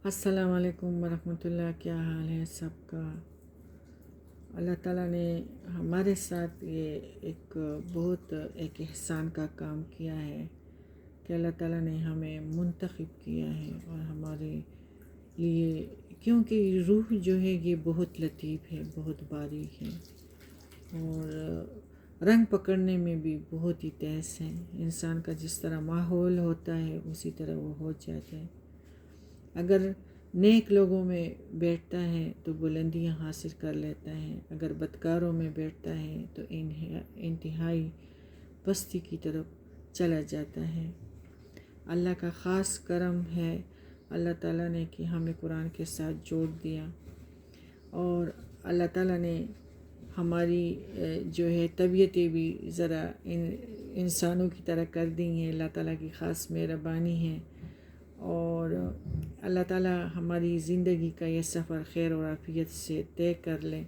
السلام علیکم ورحمۃ اللہ، کیا حال ہے سب کا؟ اللہ تعالیٰ نے ہمارے ساتھ یہ بہت ایک احسان کا کام کیا ہے کہ اللہ تعالیٰ نے ہمیں منتخب کیا ہے اور ہمارے لیے، کیونکہ روح جو ہے یہ بہت لطیف ہے، بہت باریک ہے اور رنگ پکڑنے میں بھی بہت ہی تیز ہے۔ انسان کا جس طرح ماحول ہوتا ہے اسی طرح وہ ہو جاتا ہے۔ اگر نیک لوگوں میں بیٹھتا ہے تو بلندیاں حاصل کر لیتا ہے، اگر بدکاروں میں بیٹھتا ہے تو انتہائی پستی کی طرف چلا جاتا ہے۔ اللہ کا خاص کرم ہے اللہ تعالیٰ نے کہ ہمیں قرآن کے ساتھ جوڑ دیا، اور اللہ تعالیٰ نے ہماری جو ہے طبیعتیں بھی ذرا انسانوں کی طرح کر دی ہیں۔ اللہ تعالیٰ کی خاص مہربانی ہے، اور اللہ تعالیٰ ہماری زندگی کا یہ سفر خیر و عافیت سے طے کر لے۔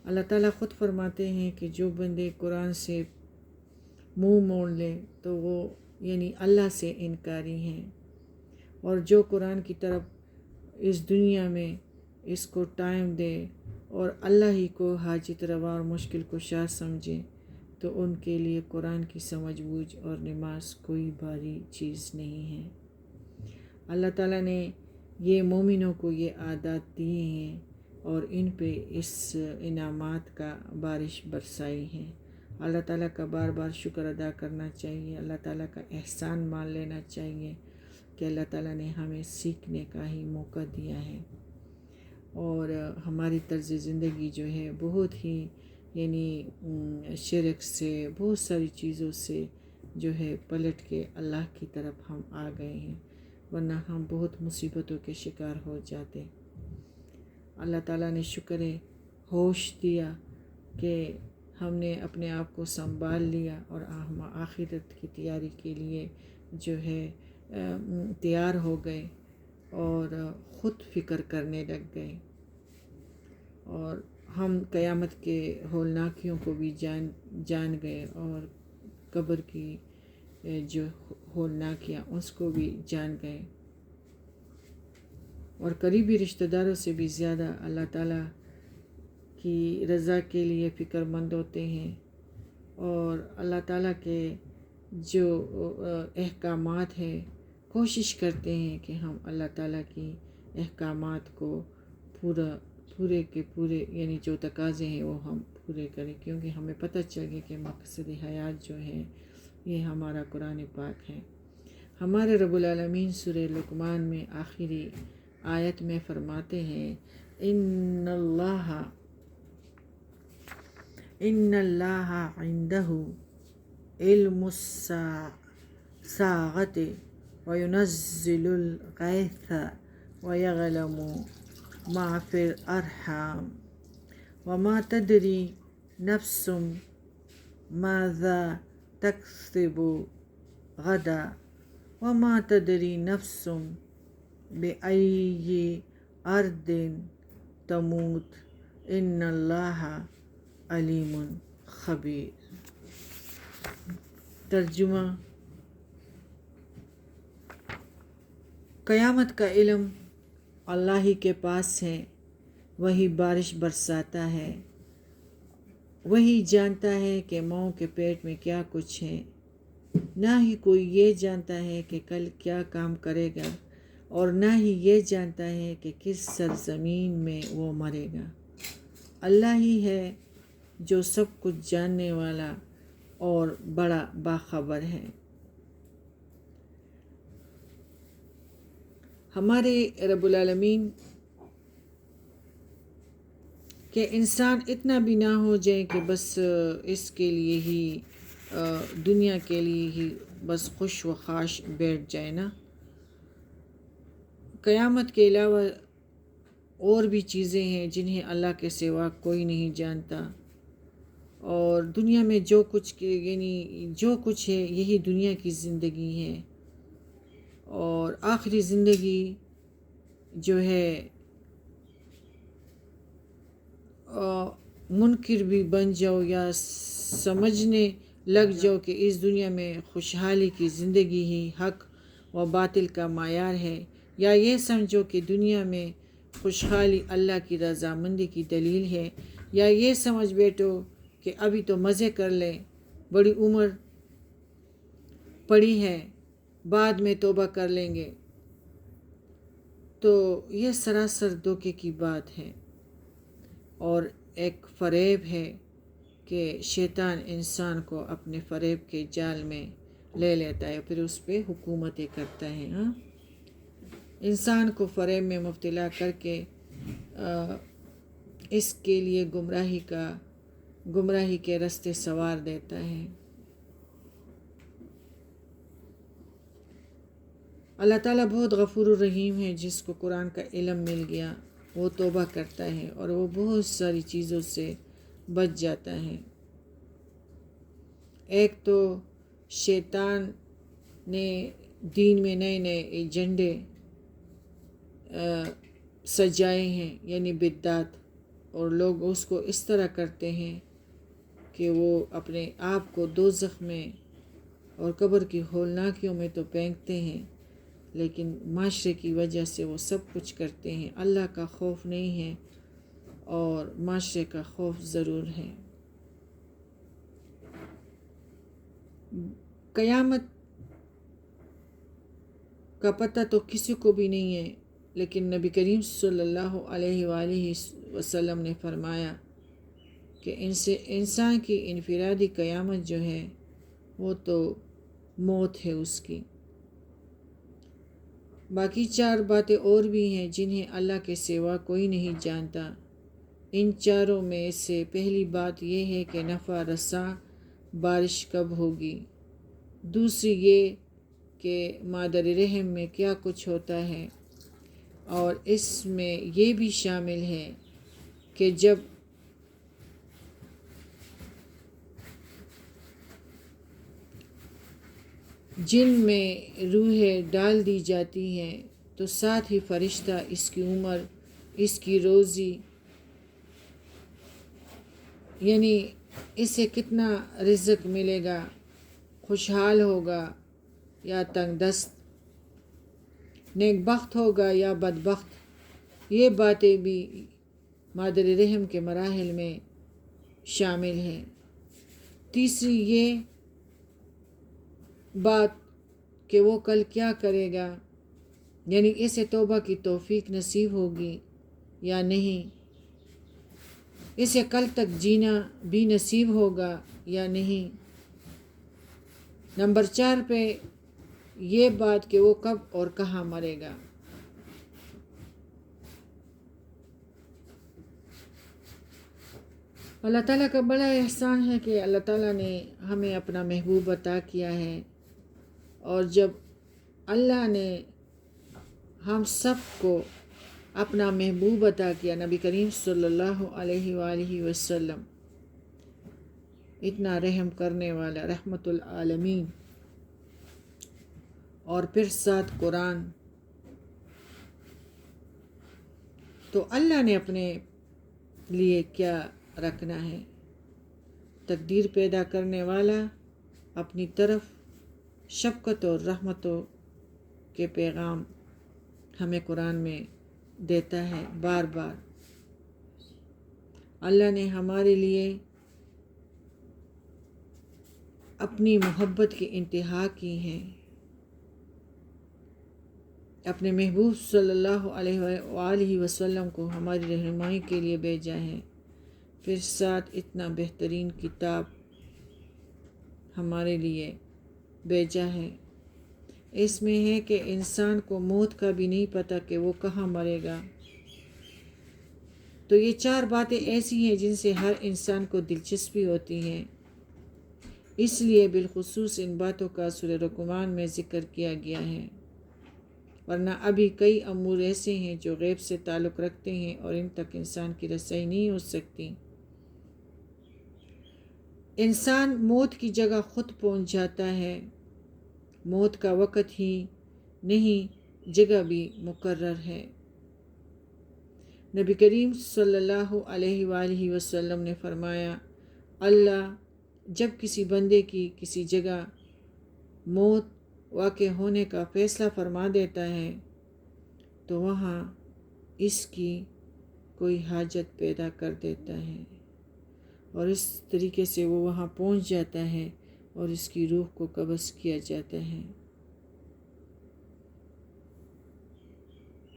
اللہ تعالیٰ خود فرماتے ہیں کہ جو بندے قرآن سے منہ موڑ لے تو وہ اللہ سے انکاری ہیں، اور جو قرآن کی طرف اس دنیا میں اس کو ٹائم دے اور اللہ ہی کو حاجت روا اور مشکل کشا سمجھے تو ان کے لیے قرآن کی سمجھ بوجھ اور نماز کوئی بھاری چیز نہیں ہے۔ اللہ تعالیٰ نے یہ مومنوں کو یہ عادات دیے ہیں اور ان پہ اس انعامات کا بارش برسائی ہے۔ اللہ تعالیٰ کا بار بار شکر ادا کرنا چاہیے، اللہ تعالیٰ کا احسان مان لینا چاہیے کہ اللہ تعالیٰ نے ہمیں سیکھنے کا ہی موقع دیا ہے، اور ہماری طرز زندگی جو ہے بہت ہی شرک سے، بہت ساری چیزوں سے جو ہے پلٹ کے اللہ کی طرف ہم آ گئے ہیں، ورنہ ہم بہت مصیبتوں کے شکار ہو جاتے۔ اللہ تعالیٰ نے شکر ہوش دیا کہ ہم نے اپنے آپ کو سنبھال لیا اور ہم آخرت کی تیاری کے لیے جو ہے تیار ہو گئے اور خود فکر کرنے لگ گئے، اور ہم قیامت کے ہولناکیوں کو بھی جان گئے، اور قبر کی جو ہولناکیاں اس کو بھی جان گئے، اور قریبی رشتہ داروں سے بھی زیادہ اللہ تعالیٰ کی رضا کے لیے فکر مند ہوتے ہیں، اور اللہ تعالیٰ کے جو احکامات ہیں کوشش کرتے ہیں کہ ہم اللہ تعالیٰ کی احکامات کو پورے کے پورے جو تقاضے ہیں وہ ہم پورے کریں، کیونکہ ہمیں پتہ چلے کہ مقصد حیات جو ہے یہ ہمارا قرآن پاک ہے۔ ہمارے رب العالمین سورہ لقمان میں آخری آیت میں فرماتے ہیں، ان اللہ عندہ علم الساعۃ وینزل الغیث ویعلم ما فی الارحام وما تدری نفس ماذا تکسب غدا وما تدری نفس بأی ارض تموت ان اللہ علیم خبیر۔ ترجمہ: قیامت کا علم اللہ ہی کے پاس ہے، وہی بارش برساتا ہے، وہی جانتا ہے کہ ماؤں کے پیٹ میں کیا کچھ ہے، نہ ہی کوئی یہ جانتا ہے کہ کل کیا کام کرے گا، اور نہ ہی یہ جانتا ہے کہ کس سرزمین میں وہ مرے گا۔ اللہ ہی ہے جو سب کچھ جاننے والا اور بڑا باخبر ہے۔ ہمارے رب العالمین کہ انسان اتنا بھی نہ ہو جائے کہ بس اس کے لیے ہی دنیا کے لیے ہی بس خوش و خاش بیٹھ جائے نا۔ قیامت کے علاوہ اور بھی چیزیں ہیں جنہیں اللہ کے سوا کوئی نہیں جانتا، اور دنیا میں جو کچھ ہے یہی دنیا کی زندگی ہے، اور آخری زندگی جو ہے منکر بھی بن جاؤ یا سمجھنے لگ جاؤ کہ اس دنیا میں خوشحالی کی زندگی ہی حق و باطل کا معیار ہے، یا یہ سمجھو کہ دنیا میں خوشحالی اللہ کی رضامندی کی دلیل ہے، یا یہ سمجھ بیٹھو کہ ابھی تو مزے کر لیں، بڑی عمر پڑی ہے، بعد میں توبہ کر لیں گے، تو یہ سراسر دھوکے کی بات ہے اور ایک فریب ہے کہ شیطان انسان کو اپنے فریب کے جال میں لے لیتا ہے، پھر اس پہ حکومتیں کرتا ہے۔ انسان کو فریب میں مبتلا کر کے اس کے لیے گمراہی کے راستے سوار دیتا ہے۔ اللہ تعالیٰ بہت غفور الرحیم ہے، جس کو قرآن کا علم مل گیا وہ توبہ کرتا ہے اور وہ بہت ساری چیزوں سے بچ جاتا ہے۔ ایک تو شیطان نے دین میں نئے نئے ایجنڈے سجائے ہیں، یعنی بدعت، اور لوگ اس کو اس طرح کرتے ہیں کہ وہ اپنے آپ کو دوزخ میں اور قبر کی ہولناکیوں میں تو پھینکتے ہیں، لیکن معاشرے کی وجہ سے وہ سب کچھ کرتے ہیں۔ اللہ کا خوف نہیں ہے اور معاشرے کا خوف ضرور ہے۔ قیامت کا پتہ تو کسی کو بھی نہیں ہے، لیکن نبی کریم صلی اللہ علیہ وآلہ وسلم نے فرمایا کہ انسان کی انفرادی قیامت جو ہے وہ تو موت ہے اس کی۔ باقی 4 باتیں اور بھی ہیں جنہیں اللہ کے سوا کوئی نہیں جانتا۔ ان چاروں میں سے پہلی بات یہ ہے کہ نفع رساں بارش کب ہوگی، دوسری یہ کہ مادر رحم میں کیا کچھ ہوتا ہے، اور اس میں یہ بھی شامل ہے کہ جب جن میں روحیں ڈال دی جاتی ہیں تو ساتھ ہی فرشتہ اس کی عمر، اس کی روزی، یعنی اسے کتنا رزق ملے گا، خوشحال ہوگا یا تنگ دست، نیک بخت ہوگا یا بدبخت، یہ باتیں بھی مادر رحم کے مراحل میں شامل ہیں۔ تیسری یہ بات کہ وہ کل کیا کرے گا، یعنی اسے توبہ کی توفیق نصیب ہوگی یا نہیں، اسے کل تک جینا بھی نصیب ہوگا یا نہیں۔ نمبر 4 پہ یہ بات کہ وہ کب اور کہاں مرے گا۔ اللہ تعالیٰ کا بڑا احسان ہے کہ اللہ تعالیٰ نے ہمیں اپنا محبوب عطا کیا ہے، اور جب اللہ نے ہم سب کو اپنا محبوب عطا کیا، نبی کریم صلی اللہ علیہ وآلہ وسلم، اتنا رحم کرنے والا رحمت العالمین، اور پھر ساتھ قرآن، تو اللہ نے اپنے لیے کیا رکھنا ہے؟ تقدیر پیدا کرنے والا اپنی طرف شفقت اور رحمتوں کے پیغام ہمیں قرآن میں دیتا ہے بار بار۔ اللہ نے ہمارے لیے اپنی محبت کی انتہا کی ہے، اپنے محبوب صلی اللہ علیہ وآلہ وسلم کو ہماری رہنمائی کے لیے بھیجا ہے، پھر ساتھ اتنا بہترین کتاب ہمارے لیے بھیجا ہے۔ اس میں ہے کہ انسان کو موت کا بھی نہیں پتہ کہ وہ کہاں مرے گا۔ تو یہ 4 باتیں ایسی ہیں جن سے ہر انسان کو دلچسپی ہوتی ہے، اس لیے بالخصوص ان باتوں کا سورہ لقمان میں ذکر کیا گیا ہے، ورنہ ابھی کئی امور ایسے ہیں جو غیب سے تعلق رکھتے ہیں اور ان تک انسان کی رسائی نہیں ہو سکتی۔ انسان موت کی جگہ خود پہنچ جاتا ہے، موت کا وقت ہی نہیں جگہ بھی مقرر ہے۔ نبی کریم صلی اللہ علیہ وآلہ وسلم نے فرمایا، اللہ جب کسی بندے کی کسی جگہ موت واقع ہونے کا فیصلہ فرما دیتا ہے تو وہاں اس کی کوئی حاجت پیدا کر دیتا ہے، اور اس طریقے سے وہ وہاں پہنچ جاتا ہے اور اس کی روح کو قبض کیا جاتا ہے۔